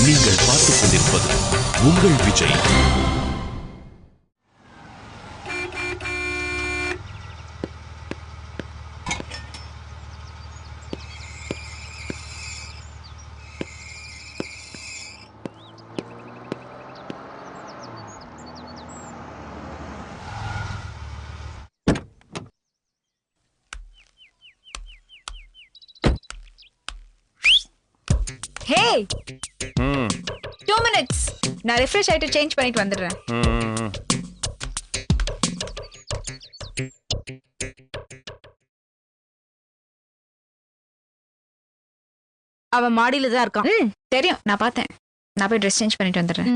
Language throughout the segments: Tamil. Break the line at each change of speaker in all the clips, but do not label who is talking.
நீங்கள் பார்த்துக் கொண்டிருப்பது உங்கள் விஜய்.
Hey! 2 minutes. நான் refresh ஆயிட்டு change பண்ணிட்டு வந்துடுறேன்.
அவன் மாடியில தான் இருக்கான்.
தெரியும், நான் பார்த்தேன். நான் போய் ட்ரெஸ் சேஞ்ச் பண்ணிட்டு வந்துடுறேன்.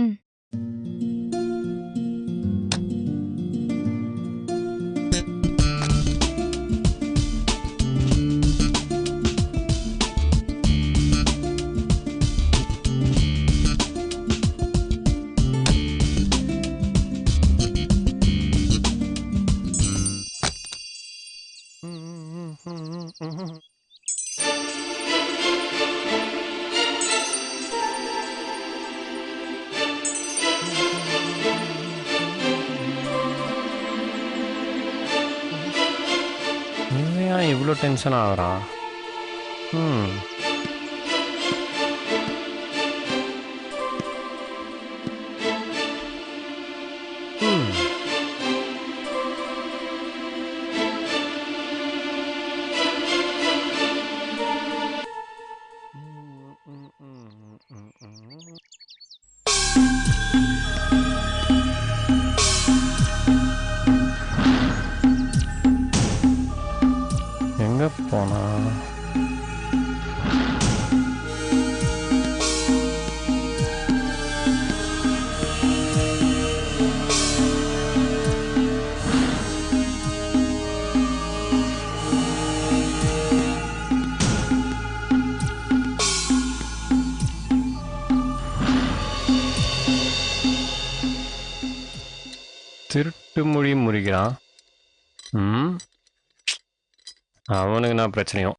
இவ்வளோ டென்ஷன் ஆகுறான். எங்க போனா? திருட்டு மொழி முறிகிறான். அவனுக்கு நான் பிரச்சனையும்.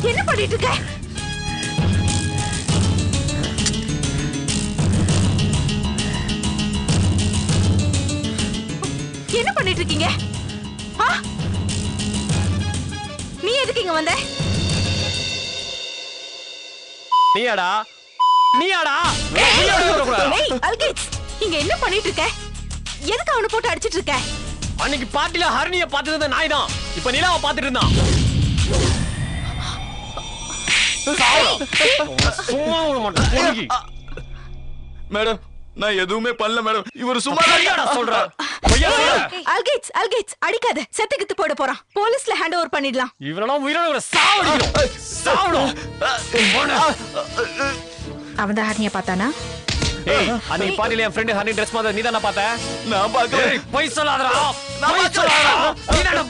என்ன பண்ணிட்டு இருக்க? என்ன பண்ணிட்டு இருக்கீங்க? நீ எதுக்கு இங்க வந்த?
நீயாடா?
இங்க என்ன பண்ணிட்டு இருக்க? எதுக்கு அவனை போட்டு அடிச்சிட்டு இருக்க?
அன்னைக்கு பார்ட்டில ஹரணிய பார்த்தது நாய் தான். இப்ப நிலாவை பார்த்துட்டு இருந்தான்.
மேடம், நான் எதுவுமே பண்ணல மேடம். இவர் சும்மா சொல்றாரு.
அல்கேட்ஸ் அடிக்காத, செத்துக்கிட்டு போட போறான். போலீஸ்ல ஹேண்ட் ஓவர் பண்ணிடலாம்.
இவனெல்லாம் உயிரோட சாவணும்.
அவன் தான் ஹரிணியை பார்த்தானா?
ஏய், அன்னைக்கு பாட்டில என் ஃப்ரெண்ட் ஹனி ட்ரெஸ் மாத்த நீதானே பார்த்த?
நான் பார்க்கல.
ஏய், பொய் சொல்லாதடா. நீதானே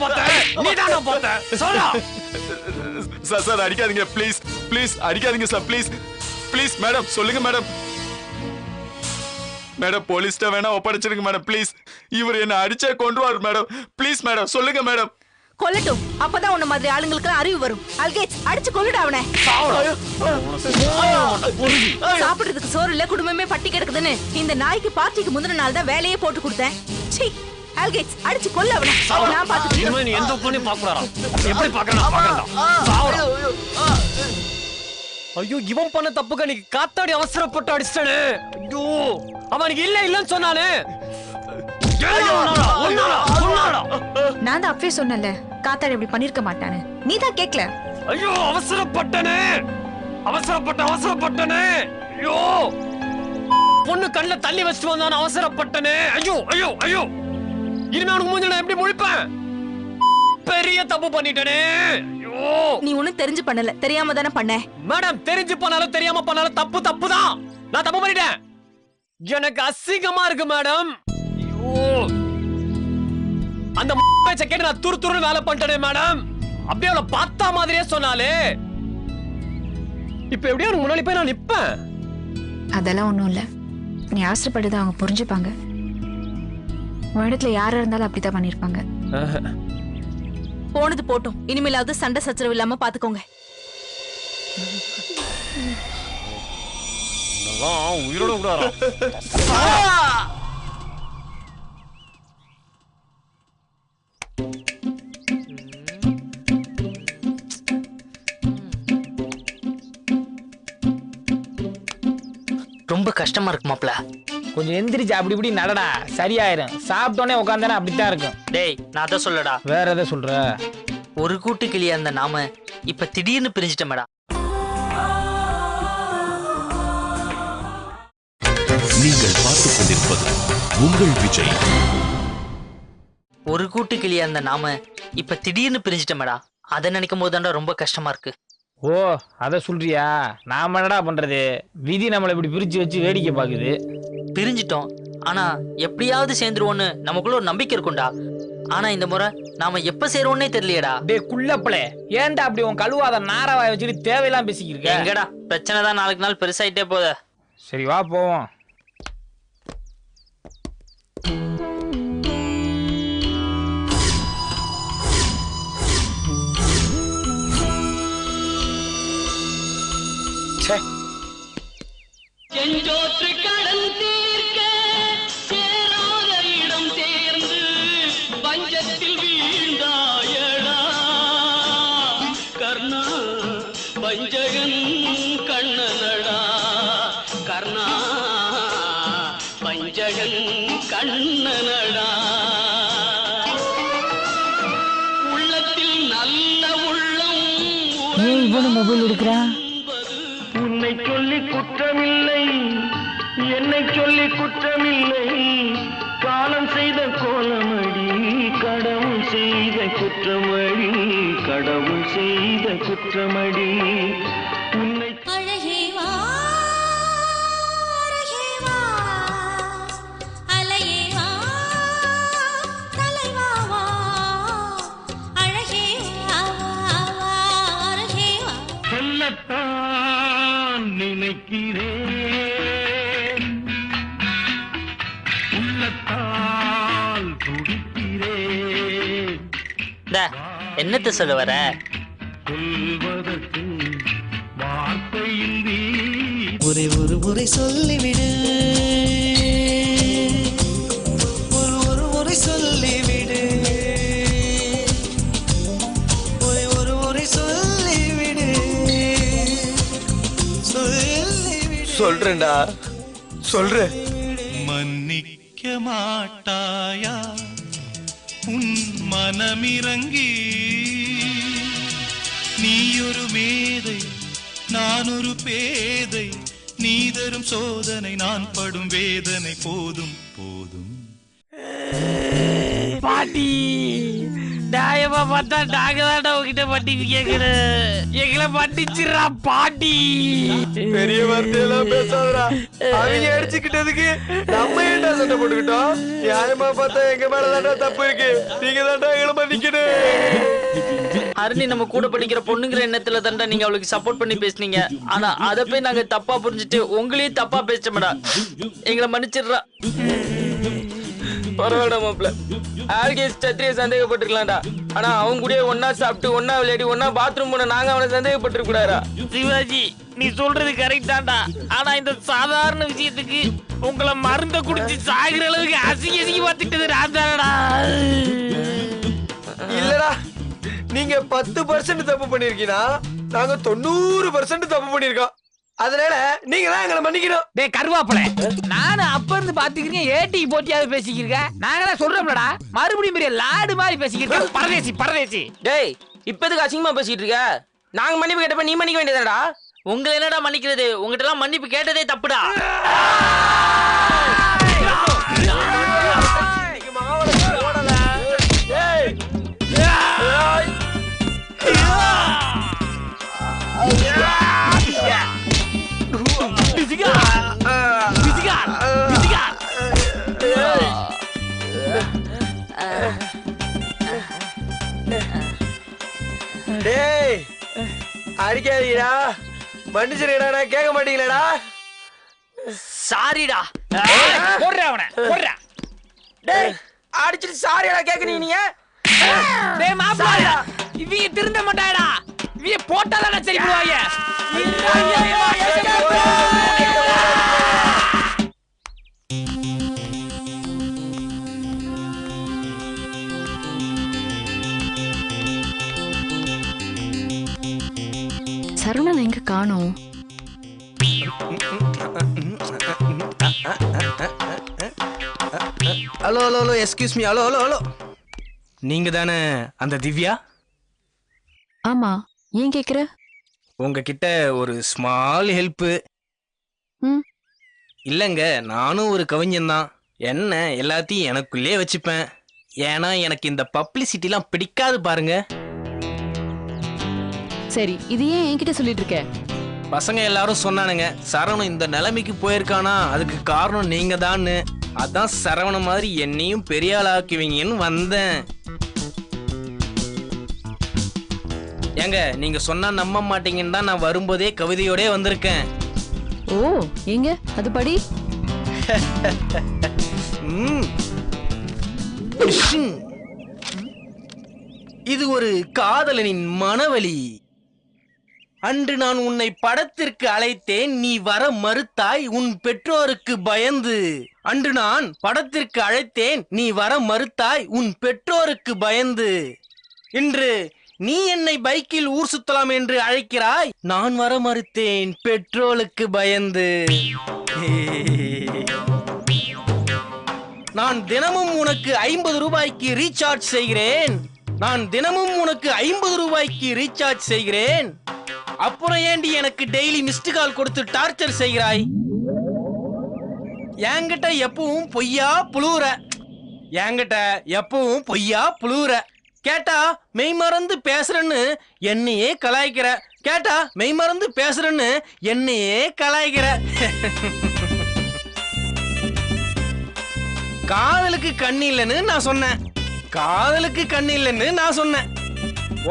பார்த்த. சொல்லு.
சார் அடிக்காதீங்க ப்ளீஸ். ப்ளீஸ் அடிக்காதீங்க சார். ப்ளீஸ் ப்ளீஸ் மேடம் சொல்லுங்க மேடம். மேடம் போலீஸ்ட்ட வேணா ஒப்படைச்சிருங்க மேடம் ப்ளீஸ். இவர் என்ன அடிச்சே கொன்றுவார் மேடம். ப்ளீஸ் மேடம் சொல்லுங்க மேடம்.
கொல்லட்டும், அப்பதான் உன்ன மாதிரி ஆளுங்களுக்கு அறிவு வரும். அல்கேட்ஸ் அடிச்சு கொல்லுடா அவனை. சாப்பிடுறதுக்கு சோறு இல்ல, குடும்பமே பட்டி கிடக்குதுன்னு இந்த நாய்க்கு பார்ட்டிக்கு முந்தின நாள் தான் வேலையே போட்டு கொடுத்தேன். சீ, அல்கேட்ஸ் அடிச்சு கொல்ல அவனை. நான் பாத்துக்கிறேன்.
இனிமே நீ எந்த பொண்ணு பார்க்கறாரா? எப்படி பார்க்கறா? ஐயோ, இவன் பண்ண தப்புக்கு நீ காத்தாடி அவசரப்பட்டு அடிச்சனே. ஐயோ, அவனுக்கு இல்லன்னு சொன்னானே.
நான் தான் அப்பவே சொன்னல, காத்தாடி இப்படி பண்ணிருக்க மாட்டானு. நீ தான் கேட்கல.
ஐயோ, அவசரப்பட்டனே. ஐயோ, பொண்ணு கண்ணுல தள்ளி வச்சுட்டு வந்தானே, அவசரப்பட்டனே. ஐயோ, இனிமே அவனுக்கு மூஞ்சி நான் எப்படி முழிப்பேன்? பெரிய தப்பு பண்ணிட்டனே. ஐயோ,
நீ ஒண்ணும் தெரிஞ்சு பண்ணல, தெரியாம தானே பண்ண.
மேடம், தெரிஞ்சு பண்ணாலும் தெரியாம பண்ணாலும் தப்பு தான். நான் தப்பு பண்ணிட்டேன். எனக்கு அசிங்கமா இருக்கு மேடம். அந்த பேச்ச கேட்டு நான் துரு வேலை பண்ணிட்டேனே மேடம். அப்படியே அவளை பார்த்தா மாதிரியே சொன்னாலே. இப்ப எப்படியோ முன்னாடி போய் நான் நிப்பேன்.
அதெல்லாம் ஒண்ணும் இல்ல, நீ ஆசைப்பட்டதை அவங்க புரிஞ்சுப்பாங்க. உன் இடத்துல யாரா இருந்தாலும் அப்படித்தான் பண்ணிருப்பாங்க.
போனது போட்டும், இனிமேலாவது சண்டை சச்சரவு இல்லாம பாத்துக்கோங்க.
உயிரோட விடாரா?
ரொம்ப கஷ்டமா இருக்கு மாப்ள.
கொஞ்சம் எந்திரிச்சு அப்படி இப்படி நடடா, சரியாயிரும். சாப்பிட்டோன்னே உட்காந்தானே அப்படித்தான் இருக்கும்.
டேய், நான் அதை சொல்லடா.
வேற எதை சொல்ற?
ஒரு கூட்டு கிளியா அந்த நாம இப்ப திடீர்னு பிரிஞ்சிட்டோமேடா.
நீங்கள் பார்த்துக் கொண்டிருப்பது உங்கள் விஜய்.
ஒரு கூட்டு கிளியா அந்த நாம இப்ப திடீர்னு பிரிஞ்சிட்டோமேடா. அதை நினைக்கும் போதுதான்டா ரொம்ப கஷ்டமா இருக்கு.
ஓ, அத சொல்றியா? நாம என்னடா பண்றது? விதி நம்மளை இப்படி பிரிச்சு வச்சு வேடிக்கை பாக்குது.
பிரிஞ்சிட்டோம், ஆனா எப்படியாவது சேர்ந்துருவோன்னு நமக்குள்ள ஒரு நம்பிக்கை இருக்கும்டா. ஆனா இந்த முறை நாம எப்ப சேருவோன்னே தெரியலையடா.
டே குள்ளப்பளே, ஏன்டா அப்படி உன் கழுவாத நாரவாய வச்சுட்டு தேவையெல்லாம் பேசிக்கிருக்க?
எங்கடா, பிரச்சனை தான் நாளுக்கு நாள் பெருசாயிட்டே போத.
சரி வா போவோம்.
செஞ்சோற்று கடன் தீர்க்க சேராத இடம் சேர்ந்து பஞ்சத்தில் வீழ்ந்தாயடா கர்ணா. பஞ்சகன் கண்ணனடா கர்ணா. பஞ்சகன் கண்ணனடா. உள்ளத்தில் நல்ல உள்ளம்
மொபைல் எடுக்கிறான்.
உன்னை சொல்லி குற்றமில்லை, என்னை சொல்லி குற்றமில்லை. காலம் செய்த கோலமடி, கடவுள் செய்த குற்றமடி, கடவுள் செய்த குற்றமடி. உன்னை
அழகேவா அழகேவா அலையேவா தலைவாவா அழகேவா அழகேவா
சொல்லத்தான் நினைக்கிறேன், உள்ளத்தால் துடிக்கிறேன்.
என்னத்த சொல்ல வர?
சொல்வதற்கு வார்த்தையின்றி
ஒரே ஒரு முறை சொல்லிவிடு, ஒரு முறை சொல்லிவிடு, ஒரு முறை சொல்லிவிடு,
சொல்றேன்டா சொல்றேன்.
மன்னிக்க மாட்டாயா உன் மனமிறங்கி? நீ ஒரு மேதை, நான் ஒரு பேதை. நீ தரும் சோதனை, நான் படும் வேதனை போதும் போதும்.
பாட்டி நியாயமா பார்த்தா நாங்க தான்டா உங்ககிட்ட மன்னிப்பு கேட்கணும். எங்களை மன்னிச்சிடா பாட்டி.
பெரிய வார்த்தையெல்லாம் பேசாதடா. அவங்க அடிச்சுக்கிட்டதுக்கு நம்ம ஏன்டா சண்டை போட்டுக்கிட்டோம்? நியாயமா பார்த்தா எங்க மேலதான்டா தப்பு இருக்கு. நீங்க தான்டா எங்களை மன்னிக்கணும்.
அருணி நம்ம கூட படிக்கிற பொண்ணுங்கிற எண்ணத்துல தான்டா நீங்க அவளுக்கு சப்போர்ட் பண்ணி பேசுனீங்க. ஆனா அதை போய் நாங்க தப்பா புரிஞ்சுட்டு உங்களையும் தப்பா பேசிட்டோம்டா. எங்களை மன்னிச்சிடுறா. பரவாயில்ல மாப்ள. ஆல்கேஸ் சத்திரிய சந்தேகப்பட்டிருக்கலாம்டா. ஆனா அவங்க கூட ஒன்னா சாப்பிட்டு ஒன்னா விளையாடி ஒன்னா பாத்ரூம் போன நாங்க அவனை சந்தேகப்பட்டிருக்க கூடாதா?
சிவாஜி நீ சொல்றது கரெக்ட் தான்டா. ஆனா இந்த சாதாரண விஷயத்துக்கு உங்களை மருந்த குடிச்சு சாகுற அளவுக்கு அசிங்க பார்த்துட்டது ராஜாடா.
இல்லடா, நீங்க 10% தப்பு பண்ணிருக்கீங்கன்னா நாங்க 90% தப்பு பண்ணிருக்கோம். அதனால நீங்க தான் எங்களை மன்னிக்கணும்.
டேய் கருவாப்பளே, நானும் அப்ப இருந்து பாத்துக்கிறீங்க ஏடி போட்டியாவது பேசிக்கிறீங்க. நாங்களாம் சொல்றோம்லடா, மறுபடியும் பெரிய லாடு மாதிரி பேசிக்கிறீங்க. பரதேசி பரதேசி.
டேய் இப்போதுக்கு அசிங்கமா பேசிட்டு இருக்க? நாங்க மன்னிப்பு கேட்டப்ப நீ மன்னிக்க வேண்டியதாடா. உங்களை என்னடா மன்னிக்கிறது? உங்ககிட்ட எல்லாம் மன்னிப்பு கேட்டதே தப்புடா.
டேய் அடிக்காதீடா, மன்னிச்சிருக்கடா. கேட்க மாட்டீங்களடா?
சாரிடா.
போடுற அவனை போடுற.
டேய் அடிச்சிட்டு சாரிடா கேக்குறீங்க நீங்க?
டேய் மாப்ளடா, இவங்க திருந்த மாட்டாடா. இவங்க போட்டாதானே சரி போவாங்க.
சரவணன் எங்க காணோம்?
Hello hello hello excuse me. Hello hello hello, நீங்க தானே அந்த திவ்யா?
ஆமா, ஏன் கேக்குற?
உங்ககிட்ட ஒரு ஸ்மால் ஹெல்ப்பு.
ம்.
இல்லைங்க, நானும் ஒரு கவிஞன் தான். என்ன எல்லாத்தையும் எனக்குள்ளே வச்சுப்பேன். ஏன்னா எனக்கு இந்த பப்ளிசிட்டிலாம் பிடிக்காது பாருங்க.
சரி, இது ஏன் என்கிட்ட சொல்லிட்டு இருக்க?
பசங்க எல்லாரும் சொன்னானுங்க, சரவணன் இந்த நிலைமைக்கு போயிருக்கானா அதுக்கு காரணம் நீங்க தான்னு. அதான் சரவண மாதிரி என்னையும் பெரிய ஆளாக்குவீங்கன்னு வந்தேன். ஏங்க நீங்க சொன்னா நம்ப மாட்டீங்கன்னு தான் நான் வரும்போதே கவிதையோடே வந்திருக்கேன்.
ஓ, எங்க அது படி.
இது ஒரு காதலனின் மனவலி. அன்று நான் உன்னை படத்திற்கு அழைத்தேன், நீ வர மறுத்தாய் உன் பெற்றோருக்கு பயந்து. அன்று நான் படத்திற்கு அழைத்தேன், நீ வர மறுத்தாய் உன் பெற்றோருக்கு பயந்து. இன்று நீ என்னை பைக்கில் ஊர் சுத்தலாம் என்று அழைக்கிறாய், நான் வர மறுத்தேன் பெட்ரோலுக்கு பயந்து. நான் தினமும் உனக்கு 50 ரூபாய்க்கு ரீசார்ஜ் செய்கிறேன். நான் தினமும் உனக்கு 50 ரூபாய்க்கு ரீசார்ஜ் செய்கிறேன். அப்புறம் ஏண்டி எனக்கு டெய்லி மிஸ்டு கால் கொடுத்து டார்ச்சர் செய்கிறாய்? என்கிட்ட எப்பவும் பொய்யா புழுவுற. என்கிட்ட எப்பவும் பொய்யா புழுவுற. கேட்டா மெய் மறந்து பேசுறேன்னு என்னையே கலாய்க்கிற. கேட்டா மெய் மறந்து பேசுறேன்னு என்னையே கலாய்க்கிற. காதலுக்கு கண்ணு இல்லைன்னு நான் சொன்னேன். காதலுக்கு கண்ணு இல்லைன்னு நான் சொன்னேன்.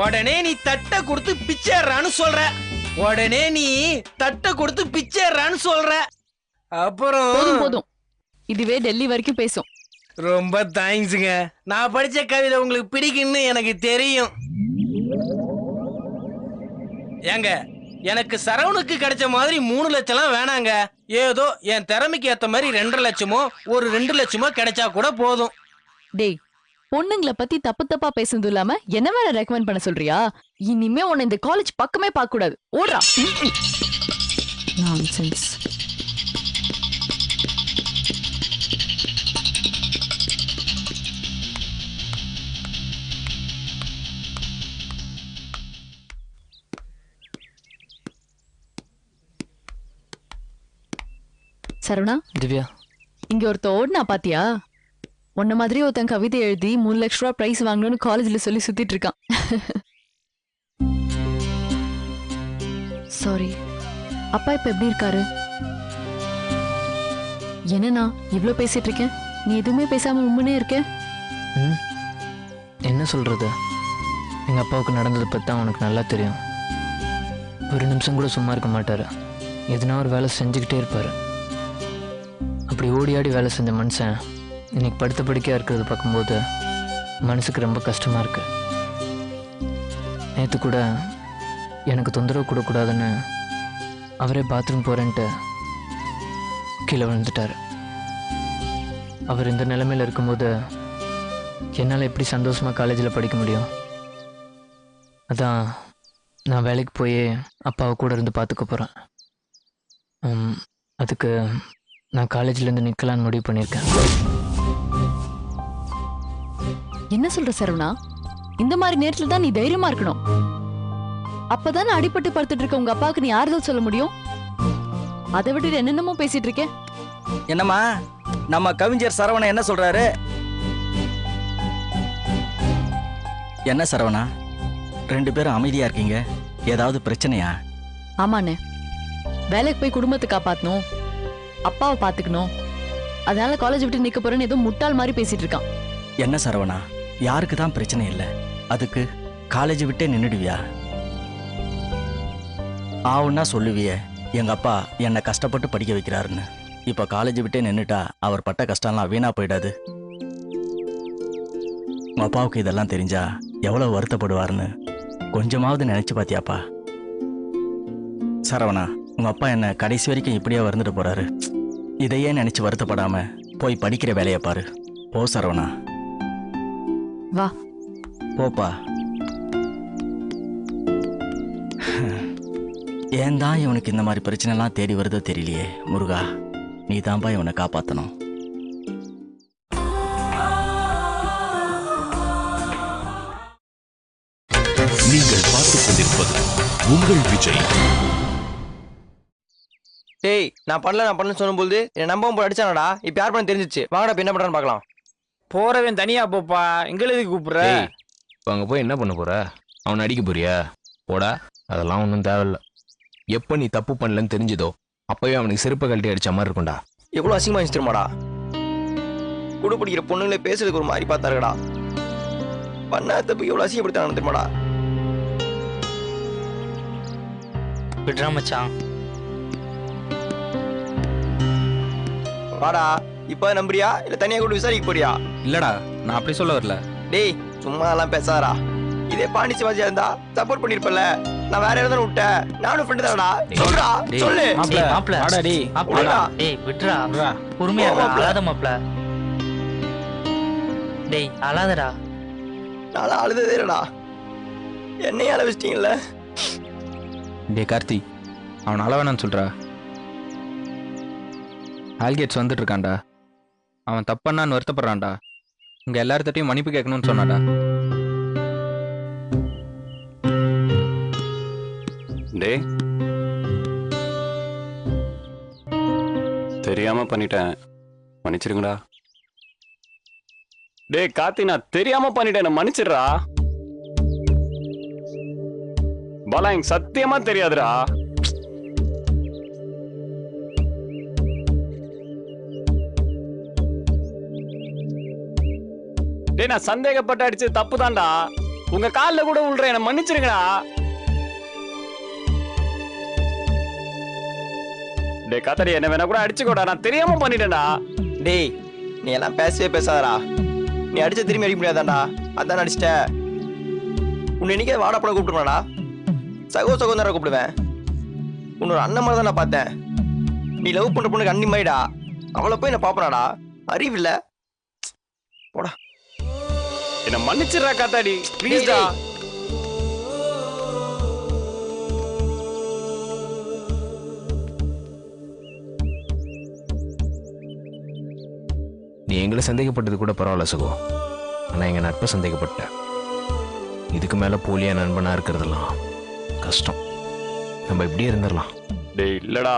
உடனே நீ தட்டை கொடுத்து பிச்சேறான்னு சொல்ற. உடனே நீ தட்டை கொடுத்து பிச்சேறான்னு சொல்ற. அப்புறம்
போதும் போதும், இதுவே டெல்லி வரைக்கும் பேசும்.
ரொம்ப தேங்க்ஸுங்க. நான் படிச்ச கவிதை உங்களுக்கு பிடிக்குன்னு எனக்கு தெரியும். ஏங்க எனக்கு சரவணுக்கு கிடைச்ச மாதிரி 3 லட்சம்லாம் வேணாங்க. ஏதோ என் திறமைக்கு ஏத்த மாதிரி 2.5 லட்சமோ ஒரு 2 லட்சமோ கிடைச்சா கூட போதும்.
டேய், பொண்ணுங்களை பத்தி தப்பு தப்பா பேசுனது இல்லாம என்ன வேற ரெக்கமெண்ட் பண்ண சொல்றியா? இனிமே உன்னை இந்த காலேஜ் பக்கமே பார்க்க கூடாது. ஓடுறா. நான்சென்ஸ். சரவணா,
திவ்யா,
இங்க ஒருத்த ஓடுனா பாத்தியா? உன்ன மாதிரி ஒருத்தன் கவிதை எழுதி 3 லட்ச ரூபா பிரைஸ் வாங்கணும்னு காலேஜ்ல சொல்லி சுத்திட்டு இருக்கான். சாரி. அப்பா இப்ப எப்படி இருக்காரு? என்னண்ணா இவ்ளோ பேசிட்டு இருக்கேன், நீ எதுவுமே பேசாம உண்மையே இருக்க?
என்ன சொல்றது, எங்க அப்பாவுக்கு நடந்ததை பத்தி தான் உனக்கு நல்லா தெரியும். ஒரு நிமிஷம் கூட சும்மா இருக்க மாட்டாரு, எதுனா ஒரு வேலை செஞ்சுக்கிட்டே இருப்பாரு. அப்படி ஓடி ஆடி வேலை செஞ்ச மனுஷன் இன்னைக்கு படுத்த படுக்கையா இருக்கிறத பார்க்கும்போது மனசுக்கு ரொம்ப கஷ்டமா இருக்கு. நேற்று கூட எனக்கு தொந்தரவு கொடுக்கூடாதுன்னு அவரே பாத்ரூம் போறேன்ட்டு கீழே விழுந்துட்டாரு. அவர் இந்த நிலைமையில இருக்கும்போது என்னால் எப்படி சந்தோஷமா காலேஜில் படிக்க முடியும்? அதான் நான் வேலைக்கு போய் அப்பாவை கூட இருந்து பார்த்துக்க போகிறேன். அதுக்கு நான் காலேஜ்லேருந்து நிற்கலான்னு முடிவு பண்ணியிருக்கேன்.
என்ன சொல்ற சரவணா? இந்த மாதிரி நேரத்துல தான் நீ தைரியமா இருக்கணும். அப்பதானே அடிபட்டு படுத்துட்டு இருக்க உங்க அப்பாவுக்கு நீ ஆறுதல் சொல்ல முடியும். அதை விட்டு என்னென்னமோ பேசிட்டு இருக்கேன்.
என்னம்மா நம்ம கவிஞர் சரவணா என்ன சொல்றாரு? என்ன சரவணா, 2 பேரும் அமைதியா இருக்கீங்க, ஏதாவது பிரச்சனையா?
ஆமாண்ணே, வேலைக்கு போய் குடும்பத்தை காப்பாத்தணும், அப்பாவை பாத்துக்கணும், அதனால காலேஜ் விட்டு நிக்க போறேன்னு ஏதோ முட்டாள் மாதிரி பேசிட்டு இருக்கான்.
என்ன சரவணா, யாருக்கு தான் பிரச்சனை இல்லை, அதுக்கு காலேஜ் விட்டே நின்னுடுவியா? ஆவுன்னா சொல்லுவிய, எங்க அப்பா என்னை கஷ்டப்பட்டு படிக்க வைக்கிறாருன்னு. இப்ப காலேஜ் விட்டே நின்னுட்டா அவர் பட்ட கஷ்டம்லாம் வீணா போயிடாது. உங்க அப்பாவுக்கு இதெல்லாம் தெரிஞ்சா எவ்வளவு வருத்தப்படுவார்னு கொஞ்சமாவது நினைச்சு பாத்தியாப்பா? சரவணா, உங்க அப்பா என்ன கடைசி வரைக்கும் இப்படியே வந்துட்டு போறாரு. இதையே நினைச்சு வருத்தப்படாம போய் படிக்கிற வேலையை பாரு. போ சரவணா,
வா
போப்பா. ஏன் தான் இவனுக்கு இந்த மாதிரி பிரச்சனைலாம் தேடி வருதோ தெரியலையே. முருகா, நீ தான்ப்பா இவனை காப்பாற்றணும்.
நீங்கள் பார்த்துக் கொண்டிருப்பது உங்கள் விஜய்.
டேய், நான் பண்ணல சொல்லும்போது என்ன நம்பவும் போய் அடிச்சானடா. இப்ப யார் பண்ண தெரிஞ்சிச்சு. வாங்கடா, இப்ப என்ன பண்றான்னு பார்க்கலாம்.
போறவன் தனியா போப்பா, எங்களுக்கு கூப்பிடுற.
அங்க போய் என்ன பண்ண போற? அவனை அடிக்க போறியா? போடா, அதெல்லாம் ஒன்றும் தேவையில்ல. எப்ப நீ தப்பு பண்ணலன்னு தெரிஞ்சதோ அப்பவே அவனுக்கு செருப்பை கழட்டி அடிச்ச மாதிரி இருக்கும்டா.
எவ்வளவு அசிங்கமா இருந்துருமாடா. கூட படிக்கிற பொண்ணுங்களே பேசுறதுக்கு ஒரு மாதிரி பார்த்தாருடா. பண்ண தப்பு எவ்வளவு அசிங்கப்படுத்தானு தெரியுமாடா.
விட்றா மச்சான்.
வாடா, இப்ப நம்புறியா இல்ல தனியா கூட விசாரிக்க போறியா?
இல்லடா, நான் அப்படி சொல்ல வரல.
டேய், சும்மா எல்லாம் பேசாதடா. இதே பாண்டி சிவாஜியா இருந்தா சப்போர்ட் பண்ணிருப்பல. நான் வேற யாராவது விட்டேன். நானும் ஃப்ரெண்ட் தானடா. சொல்றா, சொல்லு.
மாப்ள வாடா டேய். மாப்ள டேய் விட்றா. பொறுமையா இருடா, அழாத மாப்ள. டேய் அழாதடா.
நான் அழுததே இல்லடா. என்னைய அழ வச்சிட்டீங்கல்ல.
டேய் கார்த்தி, அவன் அளவேனான்னு சொல்றா. ஆல்கேட்ஸ் வந்துட்டு இருக்கான்டா. அவன் தப்பண்ணான்னு வருத்தப்படுறான்டா. இங்க எல்லார்கிட்டையும் மன்னிப்பு கேட்கணும்னு சொன்னாடா.
டேய், தெரியாம பண்ணிட்டேன், மன்னிச்சிருங்கடா. டேய் கார்த்தி, நான் தெரியாம பண்ணிட்டேன், மன்னிச்சிடுறா. பாலா, எனக்கு சத்தியமா தெரியாதுடா. டேய், நான் சந்தேகப்பட்டு அடிச்சது தப்பு தான்டா. உங்க காலில் கூட விழுறேன், என்ன மன்னிச்சிருங்கடா. டேய் காத்தாடி, என்ன வேணா கூட அடிச்சுக்கோடா, நான் தெரியாம பண்ணிட்டேன்டா.
டேய், நீ எல்லாம் பேசவே பேசாதடா. நீ அடிச்ச திரும்பி அடிக்க முடியாதாண்டா. அதான் அடிச்சிட்ட. உன்னை இன்னைக்கே வாடப்பட கூப்பிட்டுருவாடா. சகோதரா கூப்பிடுவேன். உன்னோட அண்ணன் மாதிரி தான் நான் பார்த்தேன். நீ லவ் பண்ற பொண்ணுக்கு அண்ணி மாதிரிடா. அவளை போய் நான் பாப்பனாடா. அறிவில்ல. போடா.
என்ன மன்னிச்சிடுறா காத்தாடி, ப்ளீஸ்டா.
நீ எங்களை சந்தேகப்பட்டது கூட பரவாயில்ல சகோ, ஆனா எங்க நட்பை சந்தேகப்பட்ட. இதுக்கு மேல போலியா நண்பனா இருக்கிறதெல்லாம் கஷ்டம். நம்ம இப்படியே இருந்துடலாம்.
டேய் இல்லடா.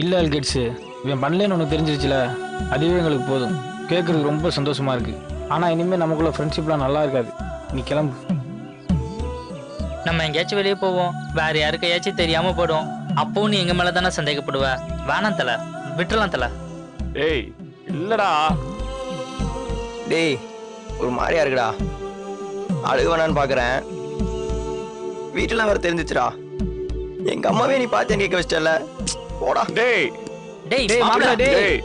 இல்ல ஆல்கேட்ஸ், இவன் பண்ணலன்னு உனக்கு தெரிஞ்சிருச்சுல, அதுவே எங்களுக்கு போதும்.
கேட்குறதுக்கு ரொம்ப சந்தோஷமா இருக்கு. ஆனா இனிமே நமக்குள்ள ஃப்ரெண்ட்ஷிப்லாம் நல்லா இருக்காது. நீ கிளம்பு.
நம்ம எங்கேயாச்சும் வெளியே போவோம், வேற யாருக்கையாச்சும் தெரியாம போயிடும். அப்பவும் நீ எங்க மேல தானே சந்தேகப்படுவ. வேணாம் தல, விட்டுலாம் தல.
ஏய் இல்லடா.
டேய் ஒரு மாதிரியா இருக்குடா. அழுக வேணான்னு பாக்குறேன். வீட்டுலாம் வேற தெரிஞ்சிச்சுடா. எங்க அம்மாவே நீ பார்த்து கேட்க வச்சிட்டல. போடா.
டேய்
டேய் மாப்ள
டேய்